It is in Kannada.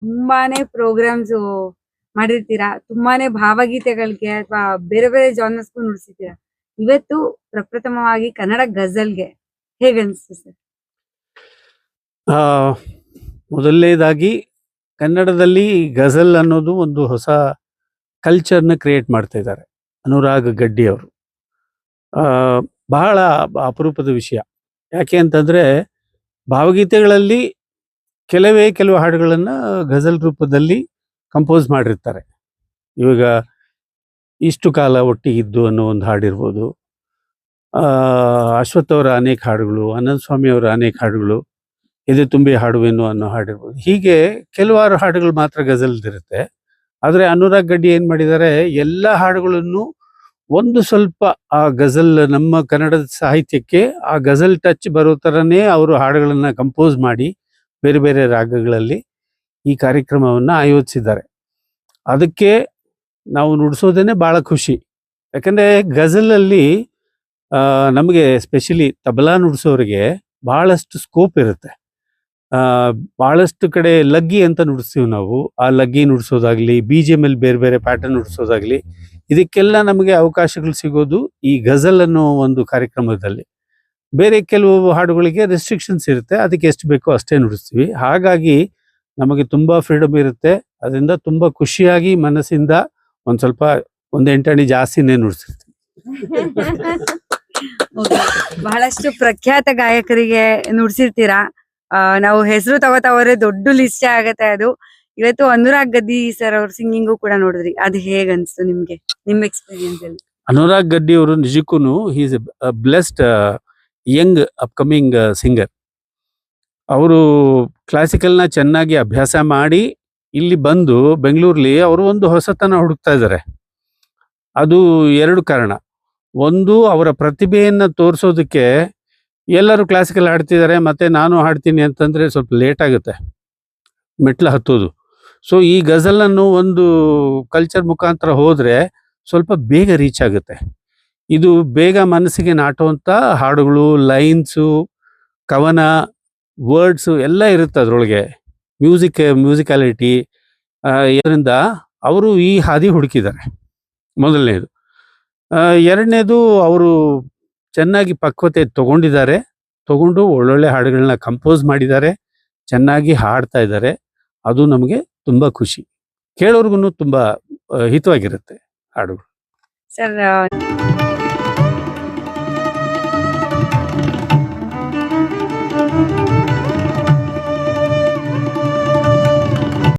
ತುಂಬಾನೇ ಪ್ರೋಗ್ರಾಮ್ಸ್ ಮಾಡಿರ್ತೀರಾ, ತುಂಬಾನೇ ಭಾವಗೀತೆಗಳಿಗೆ ಅಥವಾ ಬೇರೆ ಬೇರೆ ಜಾನರ್ಸ್ಗೂ ನುಡಿಸಿದ್ದೀರಾ. ಇವತ್ತು ಪ್ರಪ್ರಥಮವಾಗಿ ಕನ್ನಡ ಗಜಲ್ಗೆ ಹೇಗನ್ಸ್ತು ಸರ್? ಆ, ಮೊದಲನೇದಾಗಿ ಕನ್ನಡದಲ್ಲಿ ಗಜಲ್ ಅನ್ನೋದು ಒಂದು ಹೊಸ ಕಲ್ಚರ್ನ ಕ್ರಿಯೇಟ್ ಮಾಡ್ತಾ ಇದ್ದಾರೆ ಅನುರಾಗ್ ಗಡ್ಡಿ ಅವರು. ಬಹಳ ಅಪರೂಪದ ವಿಷಯ. ಯಾಕೆ ಅಂತಂದರೆ ಭಾವಗೀತೆಗಳಲ್ಲಿ ಕೆಲವು ಹಾಡುಗಳನ್ನು ಗಜಲ್ ರೂಪದಲ್ಲಿ ಕಂಪೋಸ್ ಮಾಡಿರ್ತಾರೆ. ಇವಾಗ ಇಷ್ಟು ಕಾಲ ಒಟ್ಟಿಗಿದ್ದು ಅನ್ನೋ ಒಂದು ಹಾಡಿರ್ಬೋದು, ಅಶ್ವಥ್ ಅವರ ಅನೇಕ ಹಾಡುಗಳು, ಆನಂದ ಸ್ವಾಮಿ ಅವರ ಅನೇಕ ಹಾಡುಗಳು, ಎದೆ ತುಂಬಿ ಹಾಡುವೆನು ಅನ್ನೋ ಹಾಡಿರ್ಬೋದು. ಹೀಗೆ ಕೆಲವಾರು ಹಾಡುಗಳು ಮಾತ್ರ ಗಜಲ್ದಿರುತ್ತೆ. ಆದರೆ ಅನುರಾಗ್ ಗಡ್ಡಿ ಏನು ಮಾಡಿದ್ದಾರೆ, ಎಲ್ಲ ಹಾಡುಗಳನ್ನು ಒಂದು ಸ್ವಲ್ಪ ಆ ಗಜಲ್, ನಮ್ಮ ಕನ್ನಡದ ಸಾಹಿತ್ಯಕ್ಕೆ ಆ ಗಜಲ್ ಟಚ್ ಬರೋ ಥರನೇ ಅವರು ಹಾಡುಗಳನ್ನು ಕಂಪೋಸ್ ಮಾಡಿ ಬೇರೆ ಬೇರೆ ರಾಗಗಳಲ್ಲಿ ಈ ಕಾರ್ಯಕ್ರಮವನ್ನು ಆಯೋಜಿಸಿದ್ದಾರೆ. ಅದಕ್ಕೆ ನಾವು ನುಡಿಸೋದೇನೆ ಭಾಳ ಖುಷಿ. ಯಾಕಂದರೆ ಗಜಲಲ್ಲಿ ನಮಗೆ ಸ್ಪೆಷಲಿ ತಬಲಾ ನುಡಿಸೋರಿಗೆ ಭಾಳಷ್ಟು ಸ್ಕೋಪ್ ಇರುತ್ತೆ. ಭಾಳಷ್ಟು ಕಡೆ ಲಗ್ಗಿ ಅಂತ ನುಡಿಸ್ತೀವಿ ನಾವು. ಆ ಲಗ್ಗಿ ನುಡಿಸೋದಾಗ್ಲಿ, BGM ಬೇರೆ ಬೇರೆ ಪ್ಯಾಟರ್ನ್ ನುಡಿಸೋದಾಗ್ಲಿ, ಇದಕ್ಕೆಲ್ಲ ನಮಗೆ ಅವಕಾಶಗಳು ಸಿಗೋದು ಈ ಗಜಲ್ ಅನ್ನೋ ಒಂದು ಕಾರ್ಯಕ್ರಮದಲ್ಲಿ. ಬೇರೆ ಕೆಲವು ಹಾಡುಗಳಿಗೆ ರೆಸ್ಟ್ರಿಕ್ಷನ್ಸ್ ಇರುತ್ತೆ, ಅದಕ್ಕೆ ಎಷ್ಟು ಬೇಕೋ ಅಷ್ಟೇ ನುಡಿಸ್ತೀವಿ. ಹಾಗಾಗಿ ನಮಗೆ ತುಂಬ ಫ್ರೀಡಮ್ ಇರುತ್ತೆ. ಅದರಿಂದ ತುಂಬ ಖುಷಿಯಾಗಿ ಮನಸ್ಸಿಂದ ಒಂದು ಸ್ವಲ್ಪ ಒಂದು 8 ಅಡಿ ಜಾಸ್ತಿನೇ ನುಡಿಸಿರ್ತೀವಿ. ಬಹಳಷ್ಟು ಪ್ರಖ್ಯಾತ ಗಾಯಕರಿಗೆ ನುಡಿಸಿರ್ತೀರಾ. ನಾವು ಹೆಸರು ತಗೋತಾವ್ರೆ ದೊಡ್ಡ ಲಿಸ್ಟ್ ಆಗತ್ತೆ ಅದು. ಇವತ್ತು ಅನುರಾಗ್ ಗಡ್ಡಿ ಸರ್ ಅವ್ರ ಸಿಂಗಿಂಗು ಕೂಡ ನೋಡಿದ್ರಿ, ಅದು ಹೇಗ್ ಅನ್ಸ್ತು ನಿಮ್ಗೆ, ನಿಮ್ ಎಕ್ಸ್ಪೀರಿಯನ್ಸ್ ಅಲ್ಲಿ? ಅನುರಾಗ್ ಗಡ್ಡಿ ಅವರು ನಿಜಕ್ಕೂ is blessed Young upcoming singer. ಅವರು ಕ್ಲಾಸಿಕಲ್ನ ಚೆನ್ನಾಗಿ ಅಭ್ಯಾಸ ಮಾಡಿ ಇಲ್ಲಿ ಬಂದು ಬೆಂಗಳೂರಲ್ಲಿ ಅವರು ಒಂದು ಹೊಸತನ ಹುಡುಕ್ತಾ ಇದ್ದಾರೆ. ಅದು 2 ಕಾರಣ. ಒಂದು, ಅವರ ಪ್ರತಿಭೆಯನ್ನು ತೋರಿಸೋದಕ್ಕೆ ಎಲ್ಲರೂ ಕ್ಲಾಸಿಕಲ್ ಹಾಡ್ತಿದ್ದಾರೆ, ಮತ್ತು ನಾನು ಹಾಡ್ತೀನಿ ಅಂತಂದರೆ ಸ್ವಲ್ಪ ಲೇಟ್ ಆಗುತ್ತೆ ಮೆಟ್ಲು ಹತ್ತೋದು. ಸೊ ಈ ಗಜಲನ್ನು ಒಂದು ಕಲ್ಚರ್ ಮುಖಾಂತರ ಹೋದರೆ ಸ್ವಲ್ಪ ಬೇಗ ರೀಚ್ ಆಗುತ್ತೆ. ಇದು ಬೇಗ ಮನಸ್ಸಿಗೆ ನಾಟುವಂಥ ಹಾಡುಗಳು, ಲೈನ್ಸು, ಕವನ, ವರ್ಡ್ಸು ಎಲ್ಲ ಇರುತ್ತೆ ಅದರೊಳಗೆ. ಮ್ಯೂಸಿಕಾಲಿಟಿ. ಇದರಿಂದ ಅವರು ಈ ಹಾದಿ ಹುಡುಕಿದ್ದಾರೆ, ಮೊದಲನೇದು. ಎರಡನೇದು, ಅವರು ಚೆನ್ನಾಗಿ ಪಕ್ವತೆ ತಗೊಂಡು ಒಳ್ಳೊಳ್ಳೆ ಹಾಡುಗಳನ್ನ ಕಂಪೋಸ್ ಮಾಡಿದ್ದಾರೆ, ಚೆನ್ನಾಗಿ ಹಾಡ್ತಾ ಇದ್ದಾರೆ. ಅದು ನಮಗೆ ತುಂಬ ಖುಷಿ, ಕೇಳೋರ್ಗು ತುಂಬ ಹಿತವಾಗಿರುತ್ತೆ ಹಾಡುಗಳು. ಸರ್